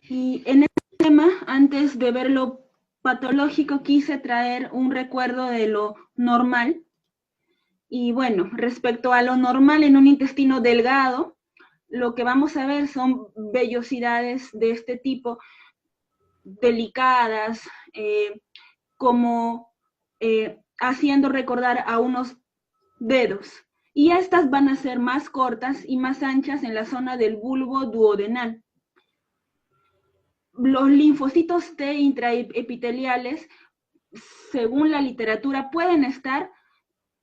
Y en este tema, antes de ver lo patológico, quise traer un recuerdo de lo normal. Y bueno, respecto a lo normal en un intestino delgado, lo que vamos a ver son vellosidades de este tipo, delicadas, como haciendo recordar a unos dedos. Y estas van a ser más cortas y más anchas en la zona del bulbo duodenal. Los linfocitos T intraepiteliales, según la literatura, pueden estar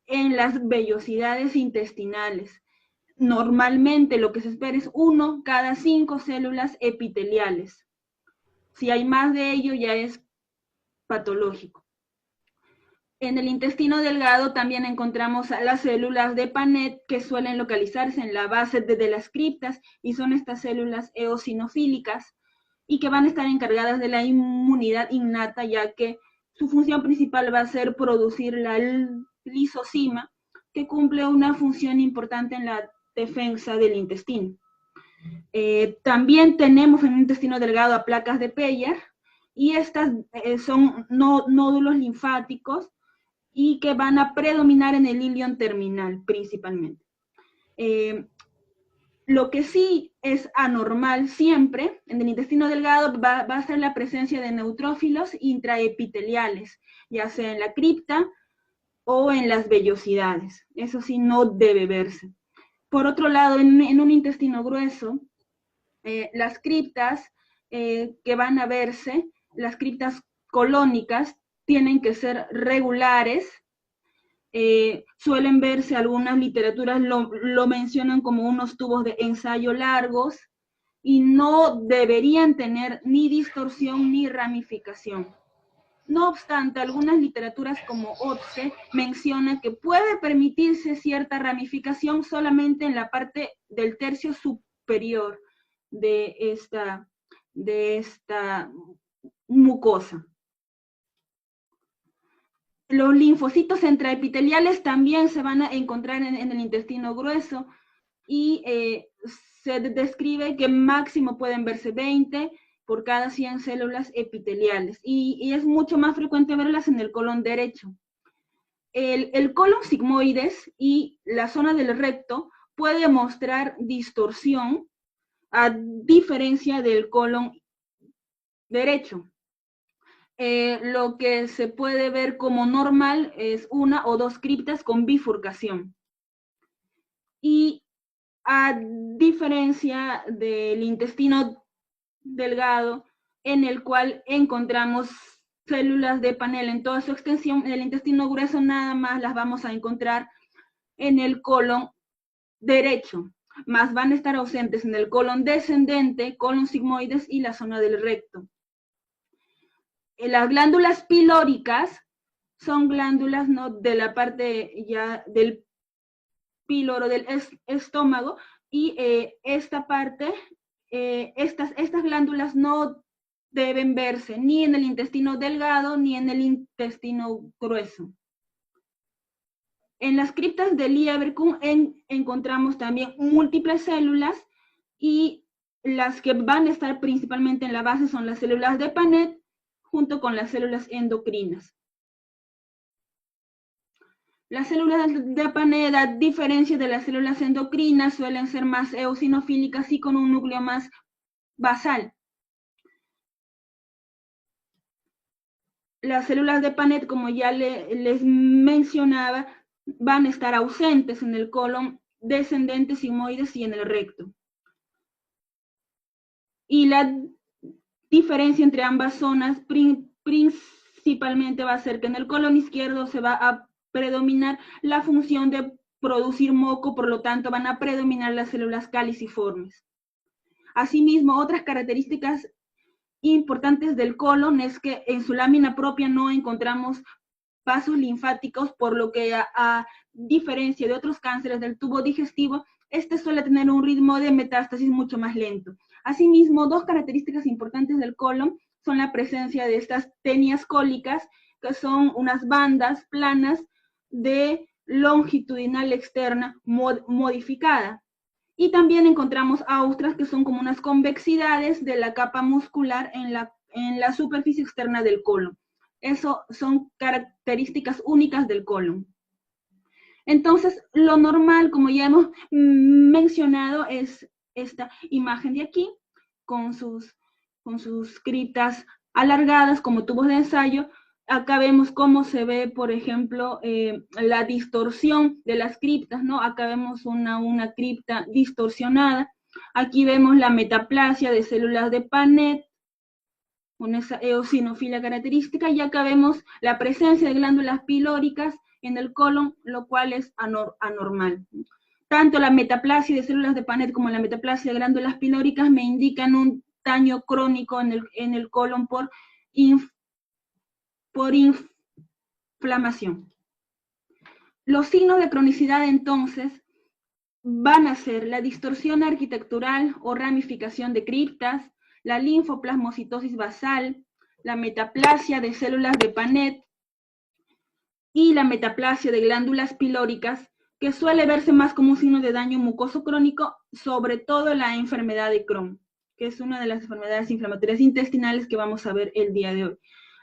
en las vellosidades intestinales. Normalmente lo que se espera es 1 cada 5 células epiteliales. Si hay más de ello, ya es patológico. En el intestino delgado también encontramos a las células de Panet, que suelen localizarse en la base de las criptas, y son estas células eosinofílicas y que van a estar encargadas de la inmunidad innata, ya que su función principal va a ser producir la lisocima, que cumple una función importante en la defensa del intestino. También tenemos en el intestino delgado a placas de Peyer, y estas son nódulos linfáticos y que van a predominar en el ilion terminal principalmente. Lo que sí es anormal siempre en el intestino delgado va a ser la presencia de neutrófilos intraepiteliales, ya sea en la cripta o en las vellosidades. Eso sí no debe verse. Por otro lado, en un intestino grueso, las criptas que van a verse, las criptas colónicas, tienen que ser regulares. Suelen verse, algunas literaturas lo mencionan como unos tubos de ensayo largos, y no deberían tener ni distorsión ni ramificación. No obstante, algunas literaturas como OTSE mencionan que puede permitirse cierta ramificación solamente en la parte del tercio superior de esta mucosa. Los linfocitos intraepiteliales también se van a encontrar en el intestino grueso, y se describe que máximo pueden verse 20 por cada 100 células epiteliales, y es mucho más frecuente verlas en el colon derecho. El colon sigmoides y la zona del recto puede mostrar distorsión, a diferencia del colon derecho. Lo que se puede ver como normal es 1 o 2 criptas con bifurcación. Y a diferencia del intestino delgado, en el cual encontramos células de Panel en toda su extensión, en el intestino grueso nada más las vamos a encontrar en el colon derecho, más van a estar ausentes en el colon descendente, colon sigmoides y la zona del recto. Las glándulas pilóricas son glándulas, ¿no?, de la parte ya del píloro del estómago, y esta parte, estas glándulas no deben verse ni en el intestino delgado ni en el intestino grueso. En las criptas de Lieberkühn encontramos también múltiples células, y las que van a estar principalmente en la base son las células de Panet junto con las células endocrinas. Las células de Panet, a diferencia de las células endocrinas, suelen ser más eosinofílicas y con un núcleo más basal. Las células de Panet, como ya les mencionaba, van a estar ausentes en el colon descendente, sigmoides y en el recto. Y la diferencia entre ambas zonas principalmente va a ser que en el colon izquierdo se va a predominar la función de producir moco, por lo tanto van a predominar las células caliciformes. Asimismo, otras características importantes del colon es que en su lámina propia no encontramos vasos linfáticos, por lo que a diferencia de otros cánceres del tubo digestivo, este suele tener un ritmo de metástasis mucho más lento. Asimismo, dos características importantes del colon son la presencia de estas tenias cólicas, que son unas bandas planas de longitudinal externa modificada, Y también encontramos austras, que son como unas convexidades de la capa muscular en la superficie externa del colon. Eso son características únicas del colon. Entonces, lo normal, como ya hemos mencionado, es esta imagen de aquí, con sus criptas alargadas como tubos de ensayo. Acá vemos cómo se ve, por ejemplo, la distorsión de las criptas, ¿no? Acá vemos una cripta distorsionada. Aquí vemos la metaplasia de células de Paneth, con esa eosinofilia característica, y acá vemos la presencia de glándulas pilóricas en el colon, lo cual es anormal. Tanto la metaplasia de células de Paneth como la metaplasia de glándulas pilóricas me indican un daño crónico en el colon por inflamación. Los signos de cronicidad, entonces, van a ser la distorsión arquitectural o ramificación de criptas, la linfoplasmocitosis basal, la metaplasia de células de Paneth y la metaplasia de glándulas pilóricas, que suele verse más como un signo de daño mucoso crónico, sobre todo la enfermedad de Crohn, que es una de las enfermedades inflamatorias intestinales que vamos a ver el día de hoy.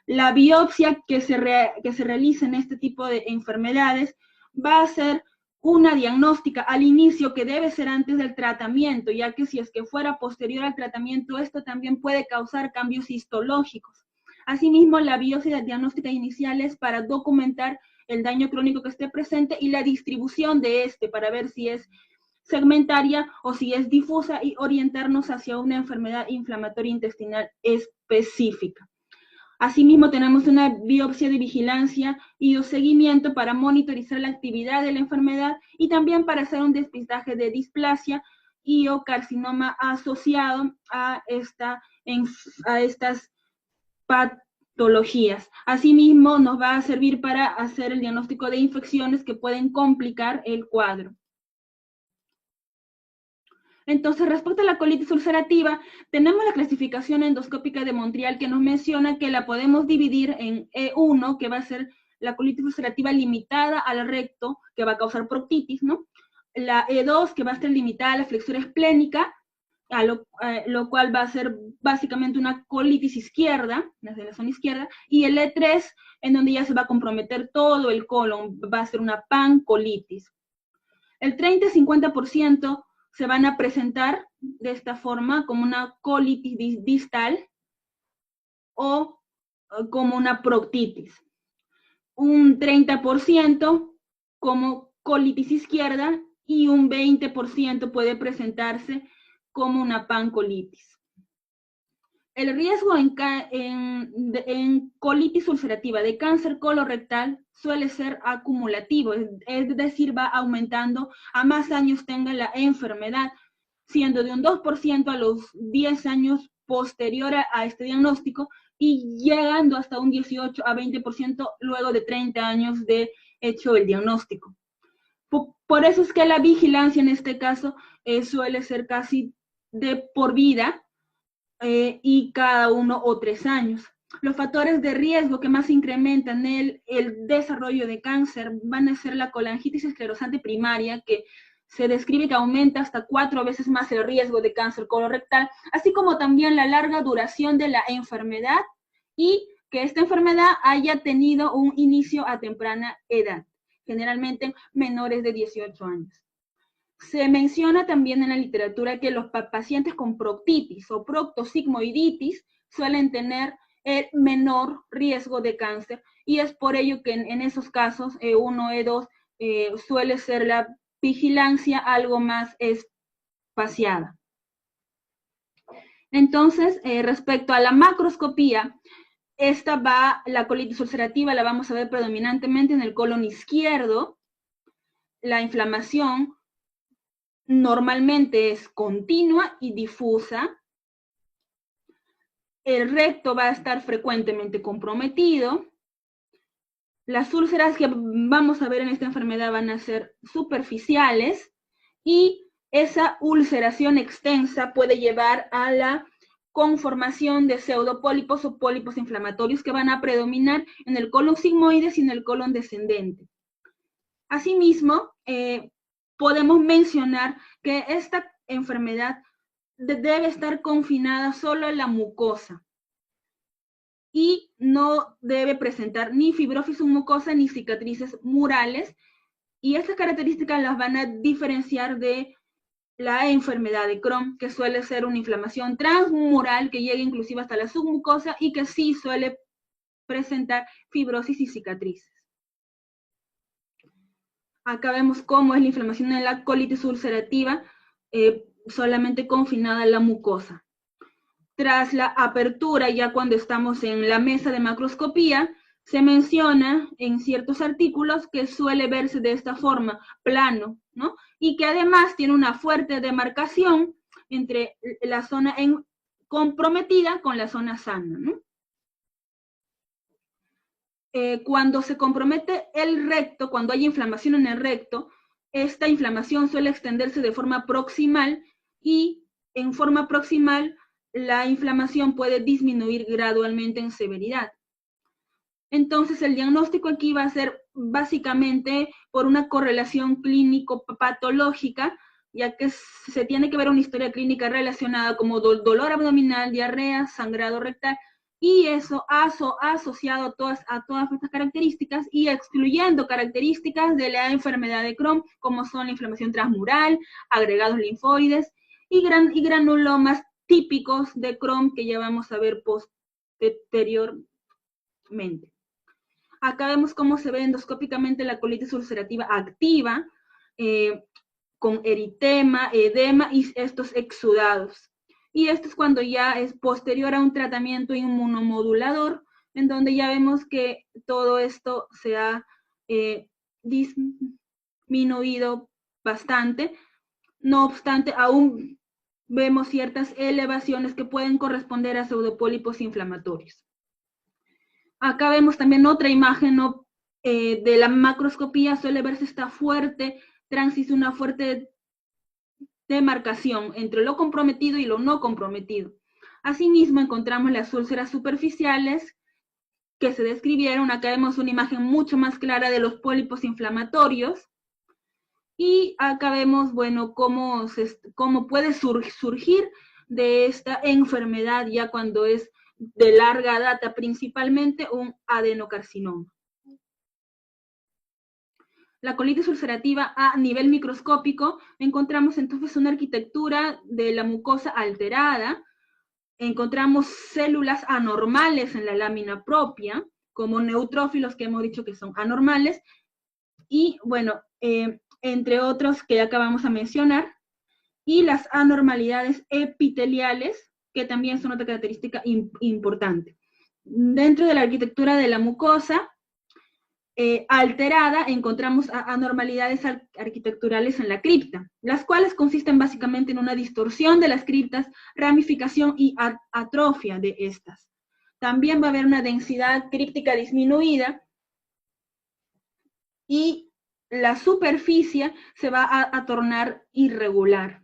La biopsia que se realiza en este tipo de enfermedades va a ser una diagnóstica al inicio, que debe ser antes del tratamiento, ya que si es que fuera posterior al tratamiento, esto también puede causar cambios histológicos. Asimismo, la biopsia diagnóstica inicial es para documentar el daño crónico que esté presente y la distribución de este, para ver si es segmentaria o si es difusa, y orientarnos hacia una enfermedad inflamatoria intestinal específica. Asimismo, tenemos una biopsia de vigilancia y o seguimiento para monitorizar la actividad de la enfermedad, y también para hacer un despistaje de displasia y o carcinoma asociado a estas patologías. Asimismo, nos va a servir para hacer el diagnóstico de infecciones que pueden complicar el cuadro. Entonces, respecto a la colitis ulcerativa, tenemos la clasificación endoscópica de Montreal, que nos menciona que la podemos dividir en E1, que va a ser la colitis ulcerativa limitada al recto, que va a causar proctitis, ¿no? La E2, que va a estar limitada a la flexura esplénica, lo cual va a ser básicamente una colitis izquierda, desde la zona izquierda, y el E3, en donde ya se va a comprometer todo el colon, va a ser una pancolitis. El 30-50% se van a presentar de esta forma, como una colitis distal o como una proctitis. Un 30% como colitis izquierda, y un 20% puede presentarse como una pancolitis. El riesgo en colitis ulcerativa de cáncer colorectal suele ser acumulativo, es decir, va aumentando a más años tenga la enfermedad, siendo de un 2% a los 10 años posterior a este diagnóstico, y llegando hasta un 18 a 20% luego de 30 años de hecho el diagnóstico. Por eso es que la vigilancia en este caso suele ser casi de por vida, y cada 1 o 3 años. Los factores de riesgo que más incrementan el desarrollo de cáncer van a ser la colangitis esclerosante primaria, que se describe que aumenta hasta 4 veces más el riesgo de cáncer colorectal, así como también la larga duración de la enfermedad, y que esta enfermedad haya tenido un inicio a temprana edad, generalmente menores de 18 años. Se menciona también en la literatura que los pacientes con proctitis o proctosigmoiditis suelen tener el menor riesgo de cáncer, y es por ello que en esos casos E1, E2 suele ser la vigilancia algo más espaciada. Entonces, respecto a la macroscopía, la colitis ulcerativa la vamos a ver predominantemente en el colon izquierdo. La inflamación normalmente es continua y difusa. El recto va a estar frecuentemente comprometido. Las úlceras que vamos a ver en esta enfermedad van a ser superficiales, y esa ulceración extensa puede llevar a la conformación de pseudopólipos o pólipos inflamatorios, que van a predominar en el colon sigmoides y en el colon descendente. Asimismo, podemos mencionar que esta enfermedad debe estar confinada solo en la mucosa y no debe presentar ni fibrosis submucosa ni cicatrices murales, y estas características las van a diferenciar de la enfermedad de Crohn, que suele ser una inflamación transmural que llega inclusive hasta la submucosa y que sí suele presentar fibrosis y cicatrices. Acá vemos cómo es la inflamación en la colitis ulcerativa, solamente confinada en la mucosa. Tras la apertura, ya cuando estamos en la mesa de macroscopía, se menciona en ciertos artículos que suele verse de esta forma, plano, ¿no? Y que además tiene una fuerte demarcación entre la zona comprometida con la zona sana, ¿no? Cuando se compromete el recto, cuando hay inflamación en el recto, esta inflamación suele extenderse de forma proximal y en forma proximal la inflamación puede disminuir gradualmente en severidad. Entonces el diagnóstico aquí va a ser básicamente por una correlación clínico-patológica, ya que se tiene que ver una historia clínica relacionada como dolor abdominal, diarrea, sangrado rectal, y eso asociado a todas estas características y excluyendo características de la enfermedad de Crohn, como son la inflamación transmural, agregados linfoides y granulomas típicos de Crohn que ya vamos a ver posteriormente. Acá vemos cómo se ve endoscópicamente la colitis ulcerativa activa, con eritema, edema y estos exudados. Y esto es cuando ya es posterior a un tratamiento inmunomodulador, en donde ya vemos que todo esto se ha disminuido bastante. No obstante, aún vemos ciertas elevaciones que pueden corresponder a pseudopólipos inflamatorios. Acá vemos también otra imagen, ¿no? De la macroscopía, suele verse esta fuerte transición, una fuerte demarcación entre lo comprometido y lo no comprometido. Asimismo, encontramos las úlceras superficiales que se describieron. Acá vemos una imagen mucho más clara de los pólipos inflamatorios. Y acá vemos, bueno, cómo puede surgir de esta enfermedad ya cuando es de larga data, principalmente un adenocarcinoma. La colitis ulcerativa a nivel microscópico, encontramos entonces una arquitectura de la mucosa alterada, encontramos células anormales en la lámina propia, como neutrófilos que hemos dicho que son anormales, y bueno, entre otros que acabamos de mencionar, y las anormalidades epiteliales, que también son otra característica importante. Dentro de la arquitectura de la mucosa alterada, encontramos anormalidades arquitecturales en la cripta, las cuales consisten básicamente en una distorsión de las criptas, ramificación y atrofia de estas. También va a haber una densidad críptica disminuida y la superficie se va a tornar irregular.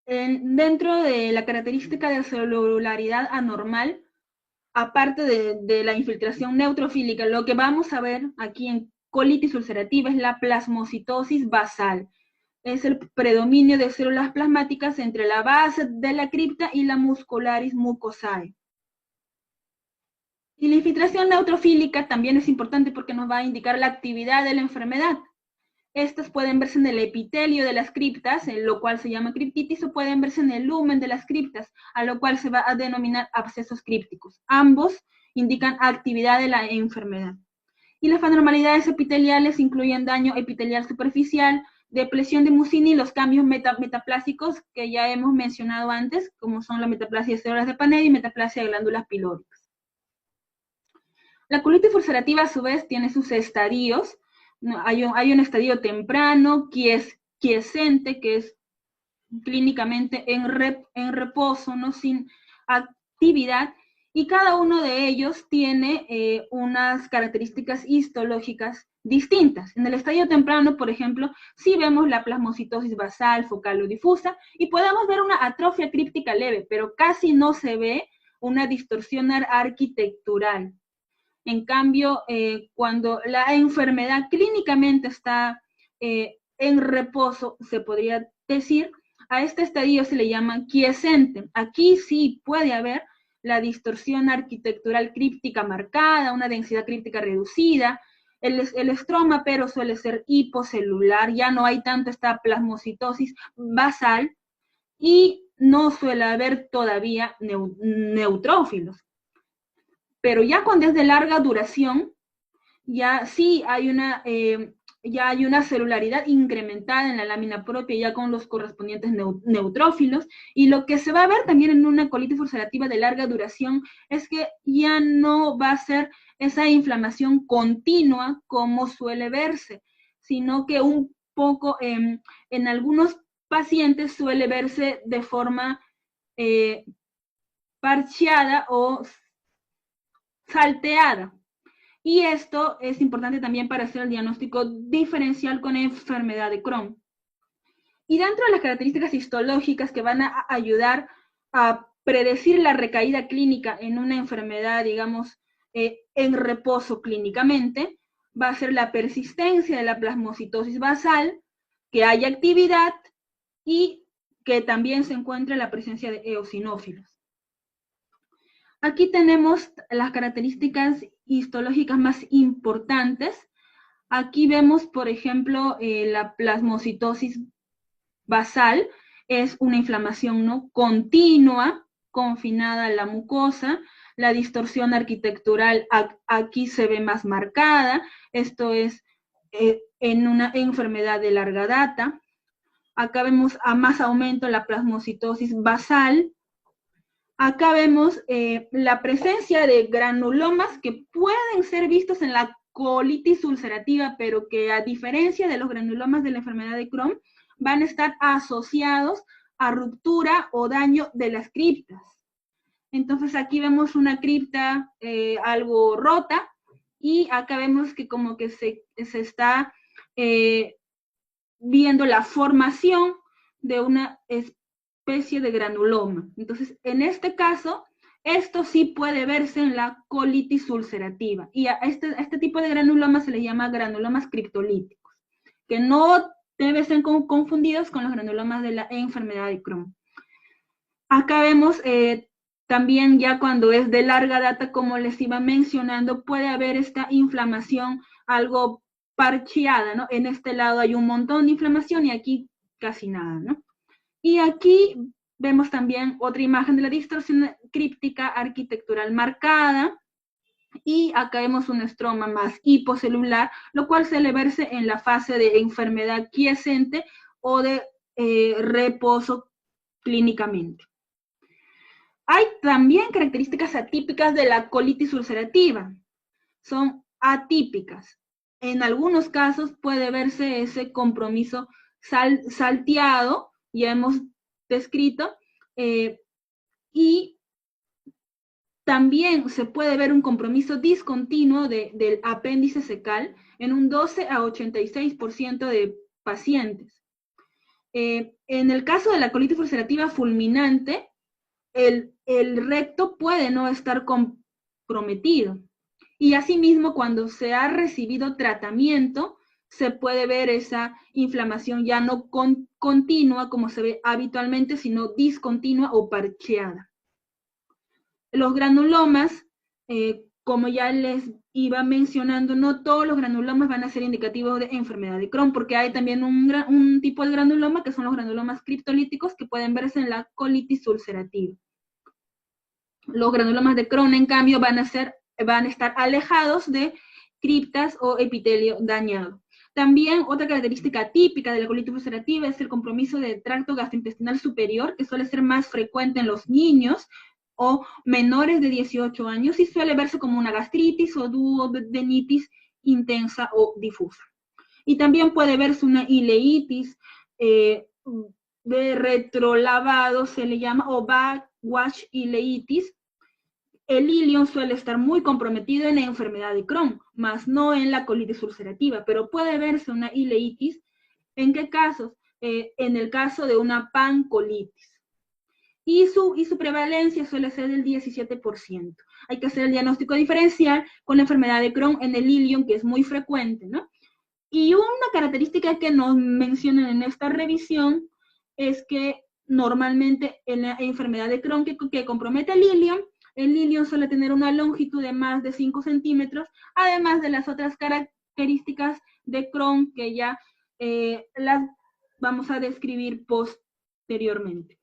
Dentro de la característica de celularidad anormal, aparte de la infiltración neutrofílica, lo que vamos a ver aquí en colitis ulcerativa es la plasmocitosis basal. Es el predominio de células plasmáticas entre la base de la cripta y la muscularis mucosae. Y la infiltración neutrofílica también es importante porque nos va a indicar la actividad de la enfermedad. Estas pueden verse en el epitelio de las criptas, en lo cual se llama criptitis, o pueden verse en el lumen de las criptas, a lo cual se va a denominar abscesos crípticos. Ambos indican actividad de la enfermedad. Y las anormalidades epiteliales incluyen daño epitelial superficial, depresión de mucina y los cambios metaplásicos que ya hemos mencionado antes, como son la metaplasia de células de Panetta y metaplasia de glándulas pilóricas. La colitis ulcerativa, a su vez, tiene sus estadios. Hay un estadio temprano, quiescente, que es clínicamente en reposo, ¿no? Sin actividad, y cada uno de ellos tiene unas características histológicas distintas. En el estadio temprano, por ejemplo, sí vemos la plasmocitosis basal, focal o difusa, y podemos ver una atrofia críptica leve, pero casi no se ve una distorsión arquitectural. En cambio, cuando la enfermedad clínicamente está en reposo, se podría decir. A este estadio se le llama quiescente. Aquí sí puede haber la distorsión arquitectural críptica marcada, una densidad críptica reducida. El estroma, pero suele ser hipocelular, ya no hay tanto esta plasmocitosis basal y no suele haber todavía neutrófilos. Pero ya cuando es de larga duración, ya sí hay ya hay una celularidad incrementada en la lámina propia, ya con los correspondientes neutrófilos, y lo que se va a ver también en una colitis ulcerativa de larga duración es que ya no va a ser esa inflamación continua como suele verse, sino que un poco en algunos pacientes suele verse de forma parcheada o salteada. Y esto es importante también para hacer el diagnóstico diferencial con enfermedad de Crohn. Y dentro de las características histológicas que van a ayudar a predecir la recaída clínica en una enfermedad, digamos, en reposo clínicamente, va a ser la persistencia de la plasmocitosis basal, que haya actividad y que también se encuentre la presencia de eosinófilos. Aquí tenemos las características histológicas más importantes. Aquí vemos, por ejemplo, la plasmocitosis basal, es una inflamación ¿no? continua, confinada a la mucosa. La distorsión arquitectural aquí se ve más marcada, esto es en una enfermedad de larga data. Acá vemos a más aumento la plasmocitosis basal. Acá vemos la presencia de granulomas que pueden ser vistos en la colitis ulcerativa, pero que a diferencia de los granulomas de la enfermedad de Crohn, van a estar asociados a ruptura o daño de las criptas. Entonces aquí vemos una cripta algo rota y acá vemos que como que se está viendo la formación de una especie de granuloma. Entonces, en este caso, esto sí puede verse en la colitis ulcerativa. Y a este tipo de granulomas se le llama granulomas criptolíticos, que no deben ser confundidos con los granulomas de la enfermedad de Crohn. Acá vemos también ya cuando es de larga data, como les iba mencionando, puede haber esta inflamación algo parcheada, ¿no? En este lado hay un montón de inflamación y aquí casi nada, ¿no? Y aquí vemos también otra imagen de la distorsión críptica arquitectural marcada. Y acá vemos un estroma más hipocelular, lo cual suele verse en la fase de enfermedad quiescente o de reposo clínicamente. Hay también características atípicas de la colitis ulcerativa. Son atípicas. En algunos casos puede verse ese compromiso salteado, ya hemos descrito, y también se puede ver un compromiso discontinuo del apéndice cecal en un 12 a 86% de pacientes. En el caso de la colitis ulcerativa fulminante, el recto puede no estar comprometido. Y asimismo, cuando se ha recibido tratamiento, se puede ver esa inflamación ya no continua como se ve habitualmente, sino discontinua o parcheada. Los granulomas, como ya les iba mencionando, no todos los granulomas van a ser indicativos de enfermedad de Crohn, porque hay también un tipo de granuloma que son los granulomas criptolíticos que pueden verse en la colitis ulcerativa. Los granulomas de Crohn, en cambio, van a estar alejados de criptas o epitelio dañado. También otra característica típica de la colitis ulcerativa es el compromiso del tracto gastrointestinal superior, que suele ser más frecuente en los niños o menores de 18 años y suele verse como una gastritis o duodenitis intensa o difusa. Y también puede verse una ileitis de retrolavado, se le llama, o backwash ileitis. El ilion suele estar muy comprometido en la enfermedad de Crohn, más no en la colitis ulcerativa, pero puede verse una ileitis. ¿En qué casos? En el caso de una pancolitis. Y su prevalencia suele ser del 17%. Hay que hacer el diagnóstico diferencial con la enfermedad de Crohn en el ilion, que es muy frecuente, ¿no? Y una característica que nos mencionan en esta revisión es que normalmente en la enfermedad de Crohn que compromete el ilion suele tener una longitud de más de 5 centímetros, además de las otras características de Crohn que ya las vamos a describir posteriormente.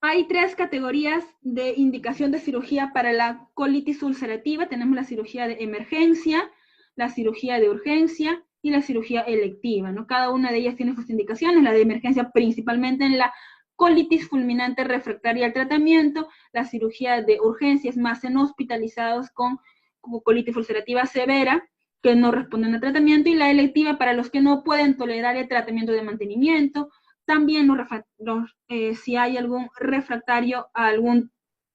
Hay 3 categorías de indicación de cirugía para la colitis ulcerativa. Tenemos la cirugía de emergencia, la cirugía de urgencia y la cirugía electiva, ¿no? Cada una de ellas tiene sus indicaciones, la de emergencia principalmente en la colitis fulminante refractaria al tratamiento, la cirugía de urgencia es más en hospitalizados con colitis ulcerativa severa, que no responden al tratamiento, y la electiva para los que no pueden tolerar el tratamiento de mantenimiento, también si hay algún refractario a algún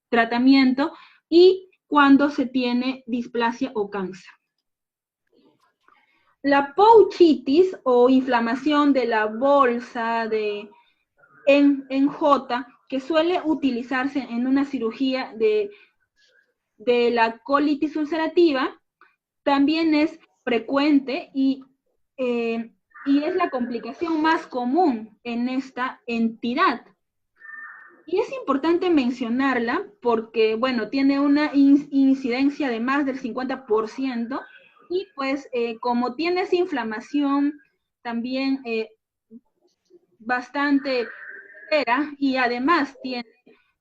tratamiento y cuando se tiene displasia o cáncer. La pouchitis o inflamación de la bolsa en J, que suele utilizarse en una cirugía de la colitis ulcerativa, también es frecuente y es la complicación más común en esta entidad. Y es importante mencionarla porque, bueno, tiene una incidencia de más del 50% y pues como tienes inflamación también bastante severa y además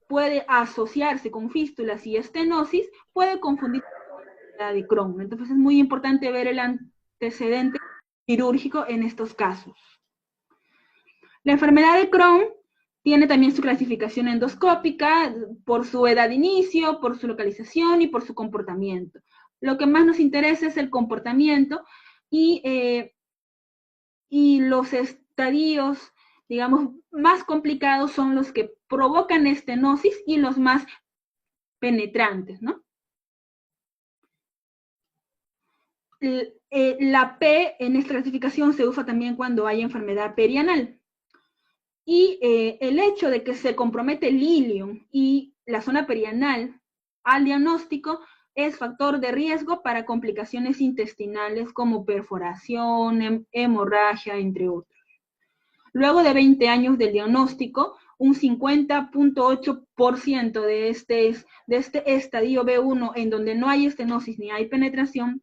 puede asociarse con fístulas y estenosis, puede confundir la de Crohn. Entonces es muy importante ver el antecedente quirúrgico en estos casos. La enfermedad de Crohn tiene también su clasificación endoscópica por su edad de inicio, por su localización y por su comportamiento. Lo que más nos interesa es el comportamiento y los estadios, digamos, más complicados son los que provocan estenosis y los más penetrantes, ¿no? La P en esta clasificación se usa también cuando hay enfermedad perianal. Y el hecho de que se compromete el ilion y la zona perianal al diagnóstico es factor de riesgo para complicaciones intestinales como perforación, hemorragia, entre otros. Luego de 20 años del diagnóstico, un 50.8% de este estadio B1 en donde no hay estenosis ni hay penetración,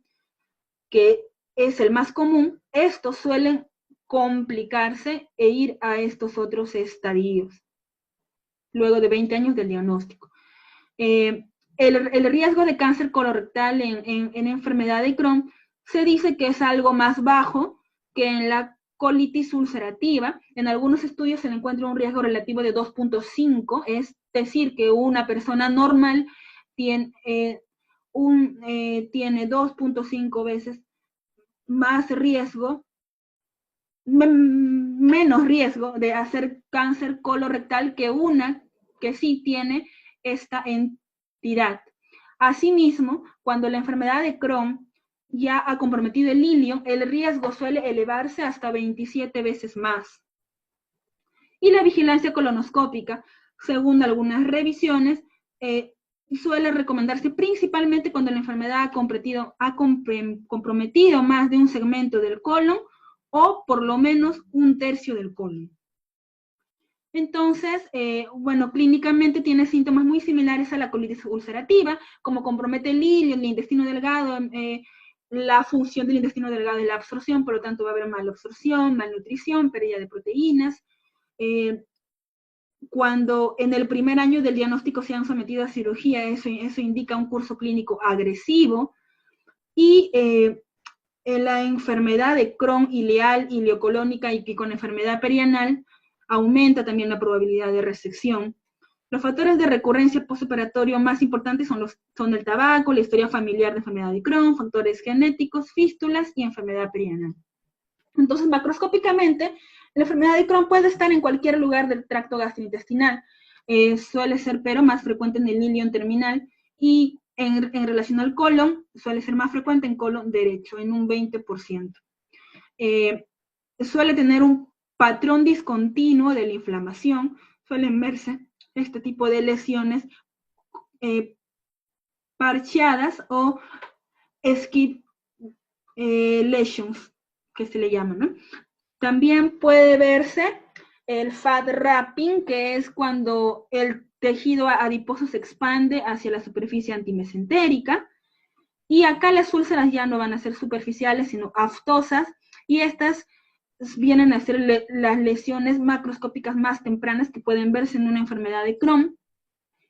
que es el más común, estos suelen complicarse e ir a estos otros estadios, luego de 20 años del diagnóstico. El riesgo de cáncer colorectal en enfermedad de Crohn se dice que es algo más bajo que en la colitis ulcerativa. En algunos estudios se le encuentra un riesgo relativo de 2.5, es decir, que una persona normal tiene 2.5 veces más riesgo, menos riesgo de hacer cáncer colorectal que una que sí tiene esta entidad. Asimismo, cuando la enfermedad de Crohn ya ha comprometido el ilion, el riesgo suele elevarse hasta 27 veces más. Y la vigilancia colonoscópica, según algunas revisiones, suele recomendarse principalmente cuando la enfermedad ha comprometido más de un segmento del colon o por lo menos un tercio del colon. Entonces, bueno, clínicamente tiene síntomas muy similares a la colitis ulcerativa, como compromete el ilion, el intestino delgado, la función del intestino delgado es la absorción, por lo tanto va a haber malabsorción, malnutrición, pérdida de proteínas. Cuando en el primer año del diagnóstico se han sometido a cirugía, eso indica un curso clínico agresivo. Y en la enfermedad de Crohn ileal, ileocolónica y que con enfermedad perianal aumenta también la probabilidad de resección. Los factores de recurrencia postoperatorio más importantes son el tabaco, la historia familiar de enfermedad de Crohn, factores genéticos, fístulas y enfermedad perianal. Entonces, macroscópicamente, la enfermedad de Crohn puede estar en cualquier lugar del tracto gastrointestinal. Suele ser, pero más frecuente en el ilion terminal y en relación al colon, suele ser más frecuente en colon derecho, en un 20%. Suele tener un patrón discontinuo de la inflamación, suelen verse este tipo de lesiones parcheadas o lesions, que se le llama, ¿no? También puede verse el fat wrapping, que es cuando el tejido adiposo se expande hacia la superficie antimesentérica. Y acá las úlceras ya no van a ser superficiales, sino aftosas, y estas vienen a ser las lesiones macroscópicas más tempranas que pueden verse en una enfermedad de Crohn,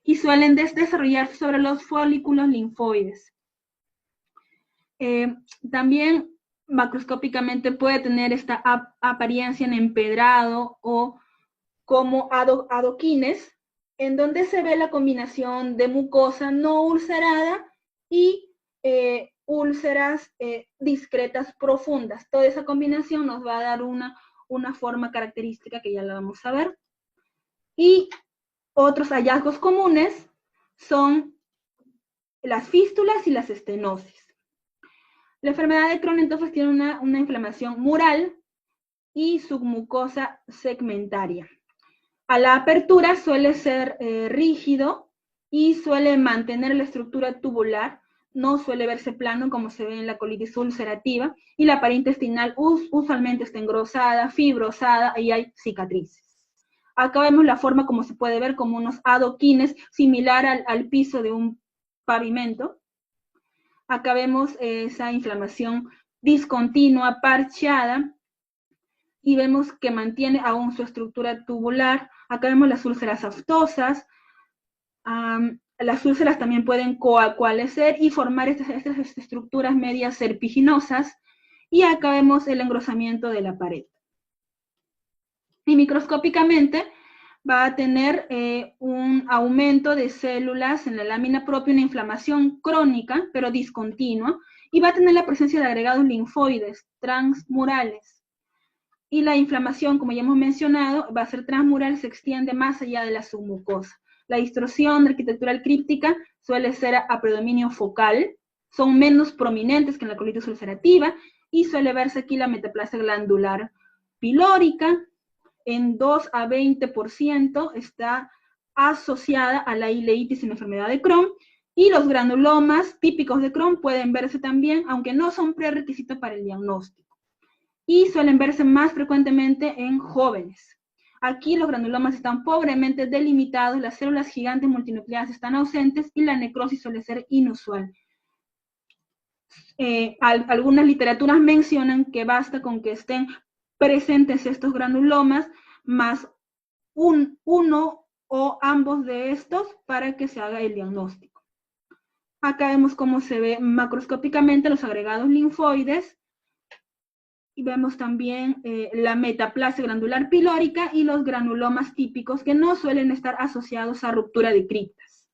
y suelen desarrollarse sobre los folículos linfoides. También macroscópicamente puede tener esta apariencia en empedrado o como adoquines, en donde se ve la combinación de mucosa no ulcerada y úlceras discretas profundas. Toda esa combinación nos va a dar una forma característica que ya la vamos a ver. Y otros hallazgos comunes son las fístulas y las estenosis. La enfermedad de Crohn entonces tiene una inflamación mural y submucosa segmentaria. A la apertura suele ser rígido y suele mantener la estructura tubular, no suele verse plano como se ve en la colitis ulcerativa, y la pared intestinal usualmente está engrosada, fibrosada y hay cicatrices. Acá vemos la forma como se puede ver como unos adoquines similar al piso de un pavimento. Acá vemos esa inflamación discontinua, parcheada, y vemos que mantiene aún su estructura tubular. Acá vemos las úlceras aftosas. Las úlceras también pueden coalescer y formar estas estructuras medias serpiginosas. Y acá vemos el engrosamiento de la pared. Y microscópicamente va a tener un aumento de células en la lámina propia, una inflamación crónica, pero discontinua, y va a tener la presencia de agregados linfoides transmurales. Y la inflamación, como ya hemos mencionado, va a ser transmural, se extiende más allá de la submucosa. La distorsión arquitectural críptica suele ser a predominio focal, son menos prominentes que en la colitis ulcerativa, y suele verse aquí la metaplasia glandular pilórica, en 2 a 20% está asociada a la ileitis en la enfermedad de Crohn, y los granulomas típicos de Crohn pueden verse también, aunque no son prerequisito para el diagnóstico, y suelen verse más frecuentemente en jóvenes. Aquí los granulomas están pobremente delimitados, las células gigantes multinucleadas están ausentes y la necrosis suele ser inusual. Algunas literaturas mencionan que basta con que estén presentes estos granulomas más uno o ambos de estos para que se haga el diagnóstico. Acá vemos cómo se ve macroscópicamente los agregados linfoides, y vemos también la metaplasia glandular pilórica y los granulomas típicos que no suelen estar asociados a ruptura de criptas.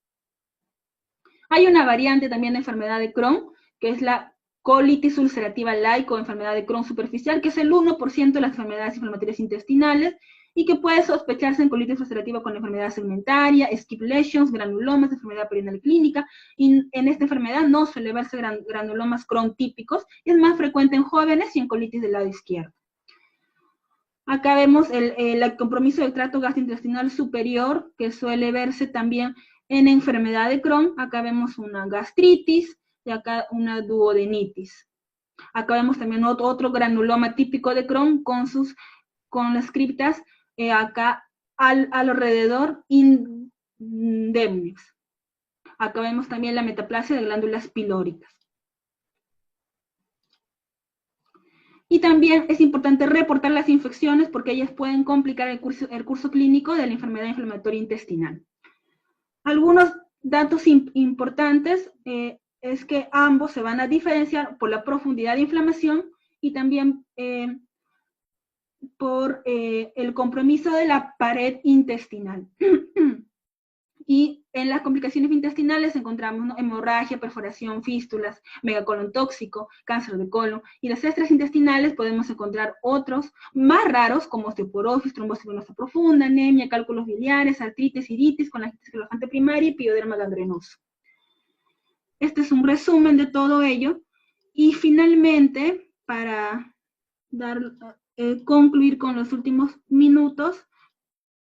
Hay una variante también de enfermedad de Crohn, que es la colitis ulcerativa laica o enfermedad de Crohn superficial, que es el 1% de las enfermedades inflamatorias intestinales y que puede sospecharse en colitis ulcerativa con enfermedad segmentaria, skip lesions, granulomas, enfermedad perineal clínica, y en esta enfermedad no suele verse granulomas Crohn típicos, y es más frecuente en jóvenes y en colitis del lado izquierdo. Acá vemos el compromiso del tracto gastrointestinal superior, que suele verse también en enfermedad de Crohn. Acá vemos una gastritis y acá una duodenitis. Acá vemos también otro granuloma típico de Crohn con las criptas acá alrededor indemnis. Acá vemos también la metaplasia de glándulas pilóricas. Y también es importante reportar las infecciones porque ellas pueden complicar el curso clínico de la enfermedad inflamatoria intestinal. Algunos datos importantes es que ambos se van a diferenciar por la profundidad de inflamación y también por el compromiso de la pared intestinal. Y en las complicaciones intestinales encontramos, ¿no?, hemorragia, perforación, fístulas, megacolon tóxico, cáncer de colon. Y las extraintestinales podemos encontrar otros más raros como osteoporosis, trombosis venosa profunda, anemia, cálculos biliares, artritis, iritis con la esclerosante primaria y pioderma gangrenoso. Este es un resumen de todo ello. Y finalmente, para concluir con los últimos minutos,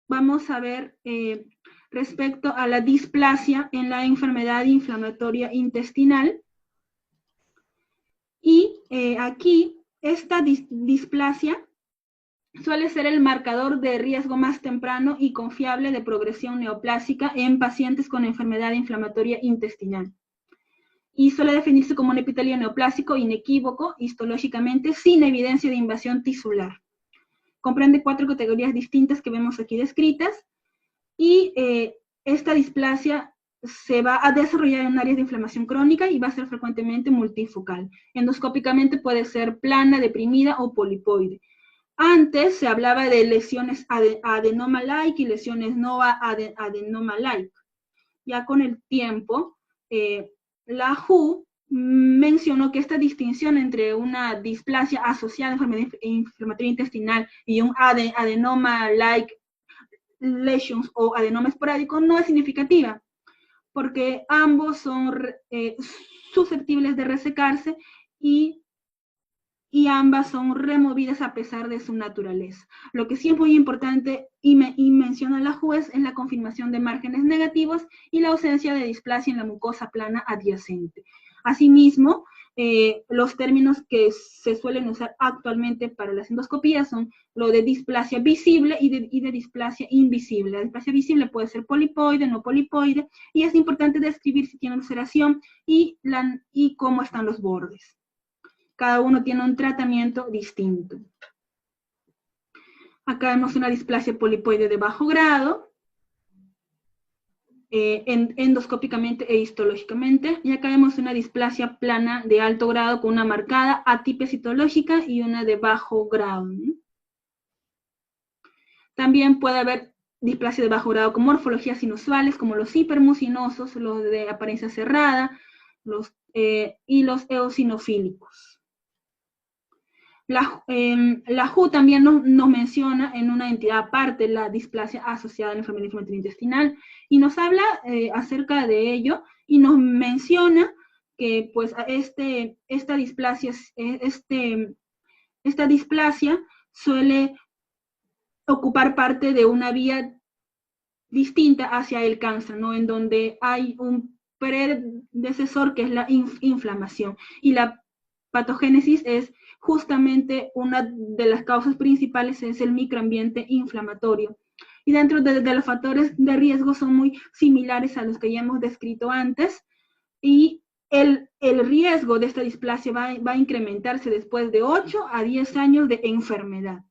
vamos a ver respecto a la displasia en la enfermedad inflamatoria intestinal. Y aquí, esta displasia suele ser el marcador de riesgo más temprano y confiable de progresión neoplásica en pacientes con enfermedad inflamatoria intestinal. Y suele definirse como un epitelio neoplásico inequívoco, histológicamente, sin evidencia de invasión tisular. Comprende 4 categorías distintas que vemos aquí descritas, y esta displasia se va a desarrollar en áreas de inflamación crónica y va a ser frecuentemente multifocal. Endoscópicamente puede ser plana, deprimida o polipoide. Antes se hablaba de lesiones adenoma-like y lesiones no adenoma-like. Ya con el tiempo, la WHO mencionó que esta distinción entre una displasia asociada a enfermedad inflamatoria intestinal y un adenoma-like lesions o adenoma esporádico no es significativa, porque ambos son susceptibles de resecarse y ambas son removidas a pesar de su naturaleza. Lo que sí es muy importante y menciona la juez es la confirmación de márgenes negativos y la ausencia de displasia en la mucosa plana adyacente. Asimismo, los términos que se suelen usar actualmente para las endoscopías son lo de displasia visible y de displasia invisible. La displasia visible puede ser polipoide, no polipoide, y es importante describir si tiene ulceración y cómo están los bordes. Cada uno tiene un tratamiento distinto. Acá vemos una displasia polipoide de bajo grado, endoscópicamente e histológicamente, y acá vemos una displasia plana de alto grado con una marcada atipia citológica y una de bajo grado. También puede haber displasia de bajo grado con morfologías inusuales, como los hipermucinosos, los de apariencia cerrada, y los eosinofílicos. La WHO también nos menciona en una entidad aparte la displasia asociada a la enfermedad inflamatoria intestinal y nos habla acerca de ello y nos menciona que pues esta displasia suele ocupar parte de una vía distinta hacia el cáncer, ¿no? En donde hay un predecesor que es la inflamación y la patogénesis es justamente una de las causas principales es el microambiente inflamatorio. Y dentro de los factores de riesgo son muy similares a los que ya hemos descrito antes, y el riesgo de esta displasia va a incrementarse después de 8 a 10 años de enfermedad.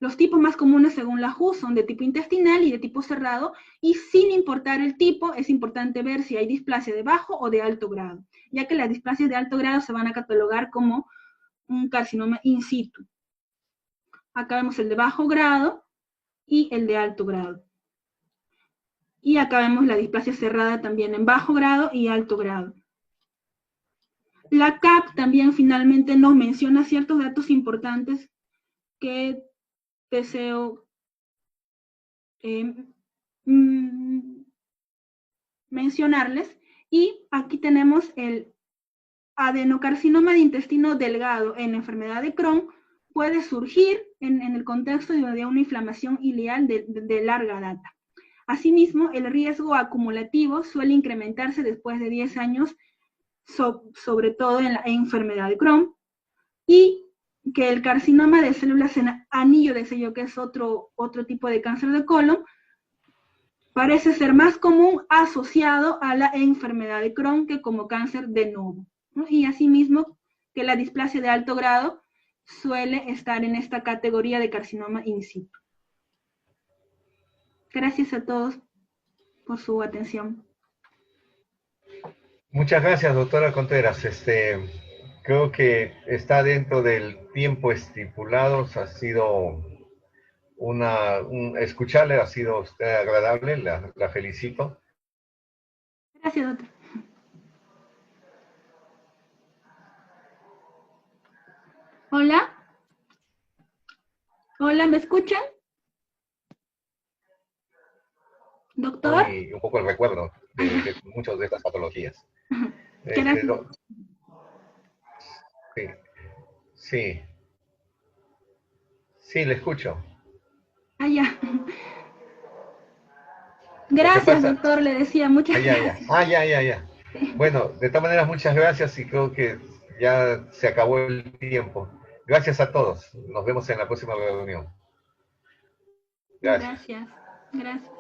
Los tipos más comunes según la WHO son de tipo intestinal y de tipo cerrado, y sin importar el tipo, es importante ver si hay displasia de bajo o de alto grado, ya que las displasias de alto grado se van a catalogar como un carcinoma in situ. Acá vemos el de bajo grado y el de alto grado. Y acá vemos la displasia cerrada también en bajo grado y alto grado. La CAP también finalmente nos menciona ciertos datos importantes que deseo mencionarles. Y aquí tenemos el adenocarcinoma de intestino delgado en enfermedad de Crohn. Puede surgir en el contexto de una inflamación ileal de larga data. Asimismo, el riesgo acumulativo suele incrementarse después de 10 años, sobre todo en la enfermedad de Crohn, y que el carcinoma de células en anillo de sello, que es otro tipo de cáncer de colon, parece ser más común asociado a la enfermedad de Crohn que como cáncer de novo, ¿no? Y asimismo que la displasia de alto grado suele estar en esta categoría de carcinoma in situ. Gracias a todos por su atención. Muchas gracias, doctora Contreras. Creo que está dentro del tiempo estipulado. Ha sido escucharle ha sido usted agradable, la felicito. Gracias, doctor. Hola. Hola, ¿me escuchan? Doctor. Y un poco el recuerdo de muchas de estas patologías. Gracias. Sí, le escucho. Ah, ya. Gracias, doctor, le decía, muchas gracias. Ya. Bueno, de todas maneras, muchas gracias y creo que ya se acabó el tiempo. Gracias a todos. Nos vemos en la próxima reunión. Gracias. Gracias, gracias.